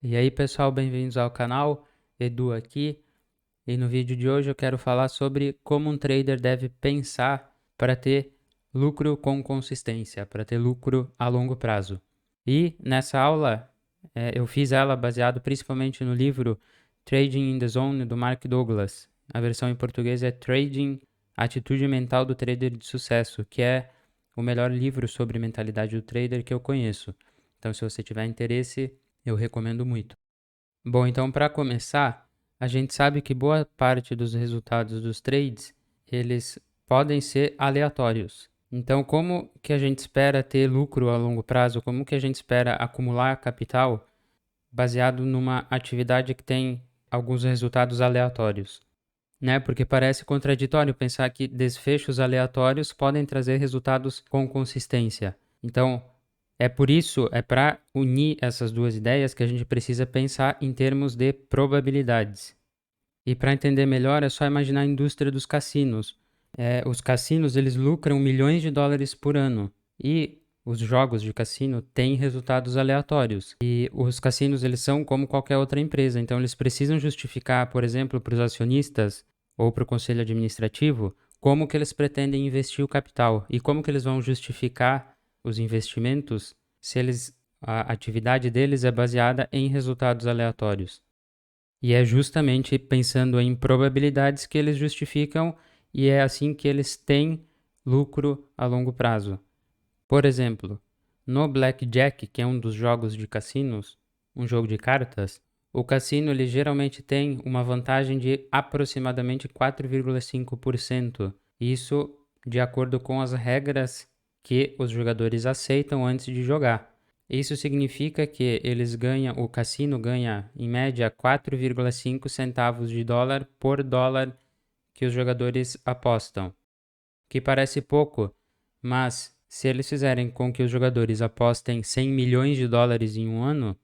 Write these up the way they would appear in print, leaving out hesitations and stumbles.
E aí, pessoal, bem-vindos ao canal. Edu aqui. E no vídeo de hoje eu quero falar sobre como um trader deve pensar para ter lucro com consistência, para ter lucro a longo prazo. E nessa aula, eu fiz ela baseado principalmente no livro Trading in the Zone, do Mark Douglas. A versão em português é Trading, Atitude Mental do Trader de Sucesso, que é o melhor livro sobre mentalidade do trader que eu conheço. Então, se você tiver interesse, eu recomendo muito. Bom, então para começar, a gente sabe que boa parte dos resultados dos trades, eles podem ser aleatórios. Então, como que a gente espera ter lucro a longo prazo? Como que a gente espera acumular capital baseado numa atividade que tem alguns resultados aleatórios? Né? Porque parece contraditório pensar que desfechos aleatórios podem trazer resultados com consistência. Então, é por isso, é para unir essas duas ideias que a gente precisa pensar em termos de probabilidades. E para entender melhor, é só imaginar a indústria dos cassinos. Os cassinos, eles lucram milhões de dólares por ano. E os jogos de cassino têm resultados aleatórios. E os cassinos, eles são como qualquer outra empresa. Então, eles precisam justificar, por exemplo, para os acionistas ou para o conselho administrativo, como que eles pretendem investir o capital. E como que eles vão justificar os investimentos se a atividade deles é baseada em resultados aleatórios. E é justamente pensando em probabilidades que eles justificam e é assim que eles têm lucro a longo prazo. Por exemplo, no Blackjack, que é um dos jogos de cassinos, um jogo de cartas, o cassino ele geralmente tem uma vantagem de aproximadamente 4,5%. Isso de acordo com as regras que os jogadores aceitam antes de jogar. Isso significa que o cassino ganha em média 4,5 centavos de dólar por dólar que os jogadores apostam, que parece pouco, mas se eles fizerem com que os jogadores apostem 100 milhões de dólares em um ano,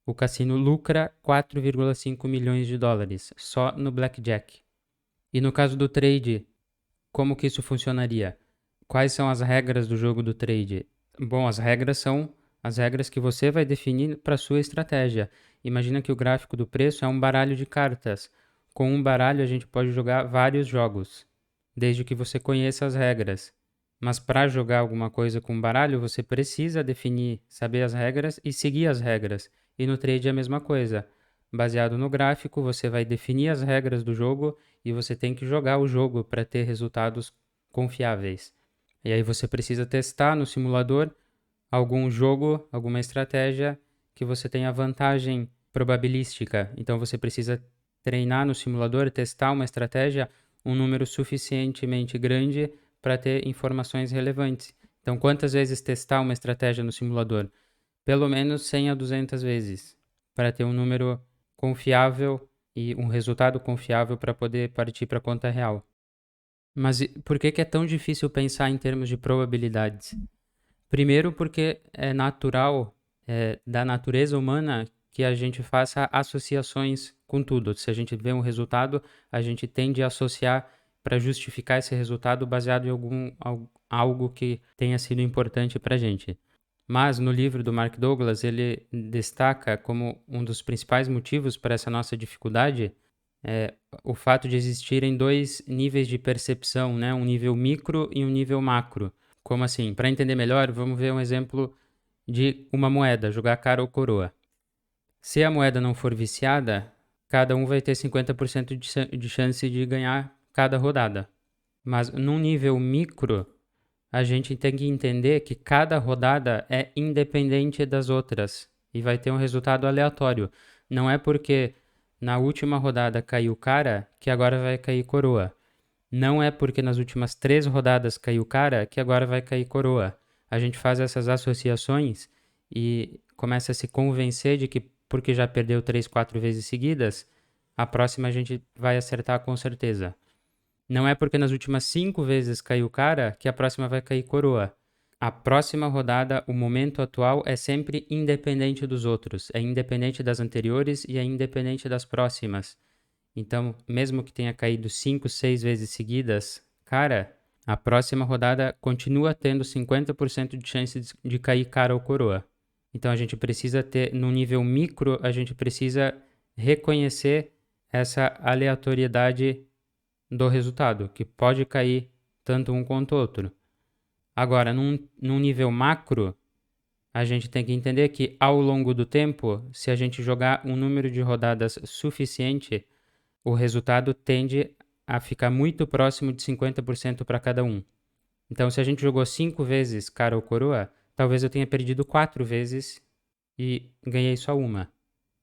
o cassino lucra 4,5 milhões de dólares só no blackjack. E no caso do trade, como que isso funcionaria? Quais são as regras do jogo do trade? Bom, as regras são as regras que você vai definir para sua estratégia. Imagina que o gráfico do preço é um baralho de cartas. Com um baralho a gente pode jogar vários jogos, desde que você conheça as regras. Mas para jogar alguma coisa com baralho, você precisa definir, saber as regras e seguir as regras. E no trade é a mesma coisa. Baseado no gráfico, você vai definir as regras do jogo e você tem que jogar o jogo para ter resultados confiáveis. E aí você precisa testar no simulador algum jogo, alguma estratégia que você tenha vantagem probabilística. Então você precisa treinar no simulador, testar uma estratégia um número suficientemente grande para ter informações relevantes. Então, quantas vezes testar uma estratégia no simulador? Pelo menos 100 a 200 vezes, para ter um número confiável e um resultado confiável para poder partir para a conta real. Mas por que é tão difícil pensar em termos de probabilidades? Primeiro, porque é natural, da natureza humana que a gente faça associações com tudo. Se a gente vê um resultado, a gente tende a associar para justificar esse resultado baseado em algo que tenha sido importante para a gente. Mas no livro do Mark Douglas, ele destaca como um dos principais motivos para essa nossa dificuldade o fato de existirem dois níveis de percepção, né? Um nível micro e um nível macro. Como assim? Para entender melhor, vamos ver um exemplo de uma moeda, jogar cara ou coroa. Se a moeda não for viciada, cada um vai ter 50% de chance de ganhar cada rodada. Mas num nível micro, a gente tem que entender que cada rodada é independente das outras e vai ter um resultado aleatório. Não é porque na última rodada caiu cara que agora vai cair coroa. Não é porque nas últimas 3 rodadas caiu cara que agora vai cair coroa. A gente faz essas associações e começa a se convencer de que porque já perdeu 3, 4 vezes seguidas, a próxima a gente vai acertar com certeza. Não é porque nas últimas 5 vezes caiu cara que a próxima vai cair coroa. A próxima rodada, o momento atual é sempre independente dos outros, é independente das anteriores e é independente das próximas. Então, mesmo que tenha caído 5, 6 vezes seguidas, cara, a próxima rodada continua tendo 50% de chance de cair cara ou coroa. Então a gente precisa ter, no nível micro, a gente precisa reconhecer essa aleatoriedade do resultado, que pode cair tanto um quanto outro. Agora, num nível macro, a gente tem que entender que ao longo do tempo, se a gente jogar um número de rodadas suficiente, o resultado tende a ficar muito próximo de 50% para cada um. Então, se a gente jogou 5 vezes cara ou coroa, talvez eu tenha perdido 4 vezes e ganhei só uma.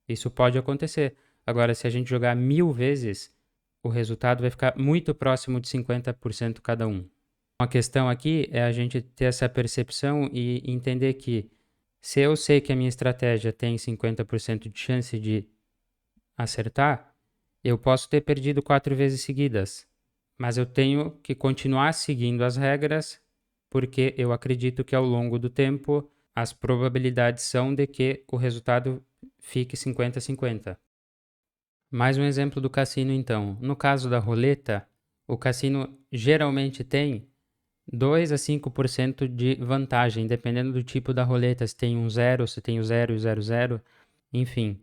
Isso pode acontecer. Agora, se a gente jogar 1000 vezes, o resultado vai ficar muito próximo de 50% cada um. Uma questão aqui é a gente ter essa percepção e entender que se eu sei que a minha estratégia tem 50% de chance de acertar, eu posso ter perdido 4 vezes seguidas, mas eu tenho que continuar seguindo as regras porque eu acredito que ao longo do tempo as probabilidades são de que o resultado fique 50-50. Mais um exemplo do cassino, então. No caso da roleta, o cassino geralmente tem 2 a 5% de vantagem, dependendo do tipo da roleta, se tem um 0, se tem o 0 e o 00, enfim.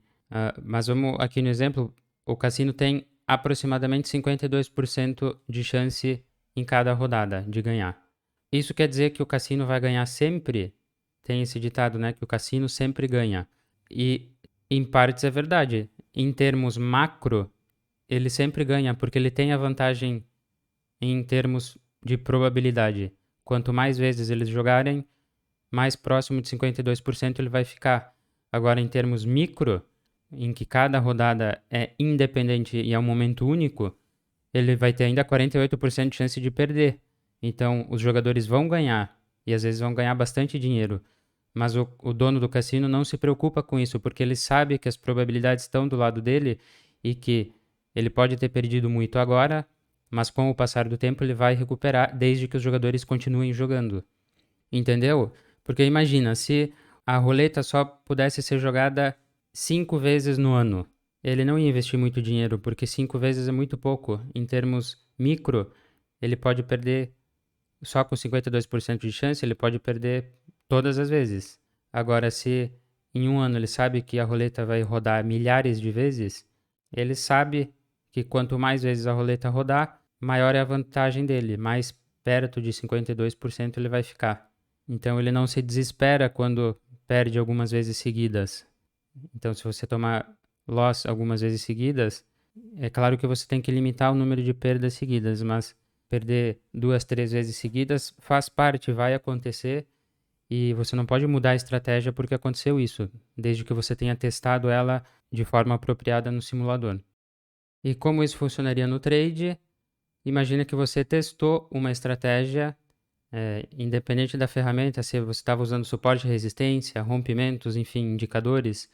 Mas vamos aqui no exemplo, o cassino tem aproximadamente 52% de chance em cada rodada de ganhar. Isso quer dizer que o cassino vai ganhar sempre? Tem esse ditado, né, que o cassino sempre ganha. E em partes é verdade. Em termos macro, ele sempre ganha, porque ele tem a vantagem em termos de probabilidade. Quanto mais vezes eles jogarem, mais próximo de 52% ele vai ficar. Agora, em termos micro, em que cada rodada é independente e é um momento único, ele vai ter ainda 48% de chance de perder. Então, os jogadores vão ganhar, e às vezes vão ganhar bastante dinheiro. Mas o dono do cassino não se preocupa com isso, porque ele sabe que as probabilidades estão do lado dele e que ele pode ter perdido muito agora, mas com o passar do tempo ele vai recuperar desde que os jogadores continuem jogando. Entendeu? Porque imagina, se a roleta só pudesse ser jogada 5 vezes no ano, ele não ia investir muito dinheiro, porque 5 vezes é muito pouco. Em termos micro, ele pode perder só com 52% de chance, ele pode perder todas as vezes. Agora, se em um ano ele sabe que a roleta vai rodar milhares de vezes, ele sabe que quanto mais vezes a roleta rodar, maior é a vantagem dele, mais perto de 52% ele vai ficar. Então ele não se desespera quando perde algumas vezes seguidas. Então, se você tomar loss algumas vezes seguidas, é claro que você tem que limitar o número de perdas seguidas, mas perder 2, 3 vezes seguidas faz parte, vai acontecer e você não pode mudar a estratégia porque aconteceu isso, desde que você tenha testado ela de forma apropriada no simulador. E como isso funcionaria no trade? Imagina que você testou uma estratégia, independente da ferramenta, se você estava usando suporte de resistência, rompimentos, enfim, indicadores,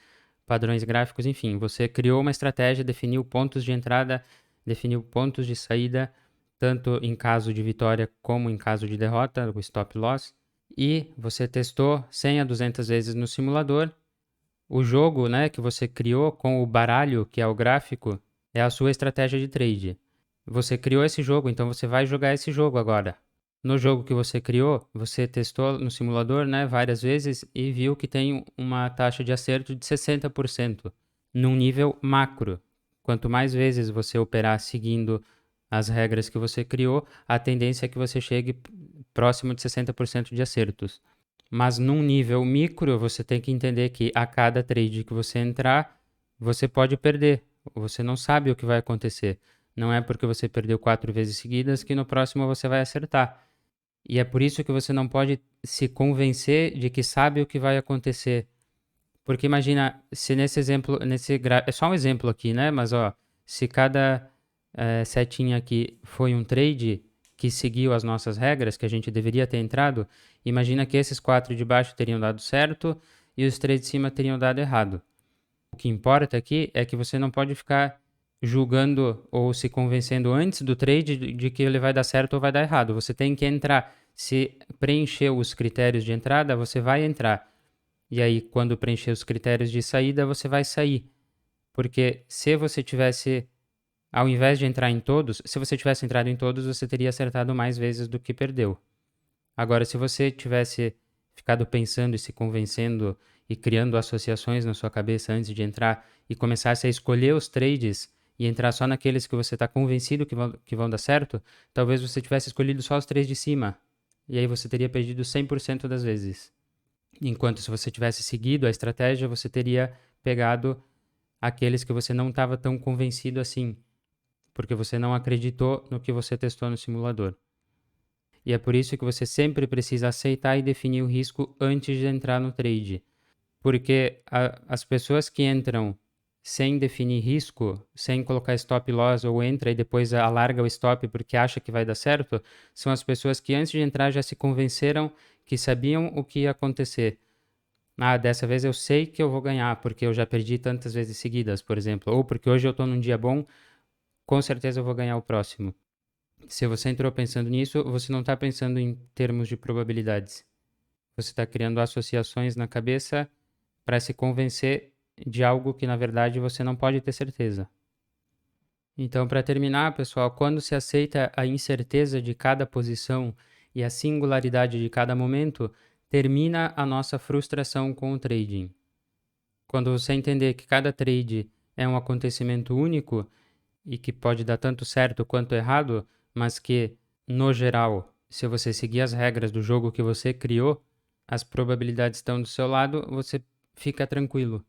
padrões gráficos, enfim, você criou uma estratégia, definiu pontos de entrada, definiu pontos de saída, tanto em caso de vitória como em caso de derrota, o stop loss, e você testou 100 a 200 vezes no simulador. O jogo, né, que você criou com o baralho, que é o gráfico, é a sua estratégia de trade. Você criou esse jogo, então você vai jogar esse jogo agora. No jogo que você criou, você testou no simulador, né, várias vezes e viu que tem uma taxa de acerto de 60%, num nível macro. Quanto mais vezes você operar seguindo as regras que você criou, a tendência é que você chegue próximo de 60% de acertos. Mas num nível micro, você tem que entender que a cada trade que você entrar, você pode perder. Você não sabe o que vai acontecer. Não é porque você perdeu 4 vezes seguidas que no próximo você vai acertar. E é por isso que você não pode se convencer de que sabe o que vai acontecer. Porque imagina, se nesse exemplo, é só um exemplo aqui, né? Mas ó, se cada setinha aqui foi um trade que seguiu as nossas regras, que a gente deveria ter entrado, imagina que esses 4 de baixo teriam dado certo e os 3 de cima teriam dado errado. O que importa aqui é que você não pode ficar julgando ou se convencendo antes do trade de que ele vai dar certo ou vai dar errado. Você tem que entrar. Se preencher os critérios de entrada, você vai entrar. E aí, quando preencher os critérios de saída, você vai sair. Porque se você tivesse, ao invés de entrar em todos, se você tivesse entrado em todos, você teria acertado mais vezes do que perdeu. Agora, se você tivesse ficado pensando e se convencendo e criando associações na sua cabeça antes de entrar e começasse a escolher os trades e entrar só naqueles que você está convencido que vão dar certo, talvez você tivesse escolhido só os três de cima. E aí você teria perdido 100% das vezes. Enquanto se você tivesse seguido a estratégia, você teria pegado aqueles que você não estava tão convencido assim, porque você não acreditou no que você testou no simulador. E é por isso que você sempre precisa aceitar e definir o risco antes de entrar no trade. Porque as pessoas que entram sem definir risco, sem colocar stop loss ou entra e depois alarga o stop porque acha que vai dar certo, são as pessoas que antes de entrar já se convenceram que sabiam o que ia acontecer. Ah, dessa vez eu sei que eu vou ganhar porque eu já perdi tantas vezes seguidas, por exemplo, ou porque hoje eu estou num dia bom, com certeza eu vou ganhar o próximo. Se você entrou pensando nisso, você não está pensando em termos de probabilidades. Você está criando associações na cabeça para se convencer de algo que na verdade você não pode ter certeza. Então, para terminar, pessoal, quando se aceita a incerteza de cada posição e a singularidade de cada momento, termina a nossa frustração com o trading. Quando você entender que cada trade é um acontecimento único e que pode dar tanto certo quanto errado, mas que, no geral, se você seguir as regras do jogo que você criou, as probabilidades estão do seu lado, você fica tranquilo.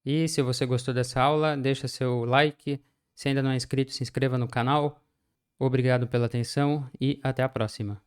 E se você gostou dessa aula, deixa seu like. Se ainda não é inscrito, se inscreva no canal. Obrigado pela atenção e até a próxima.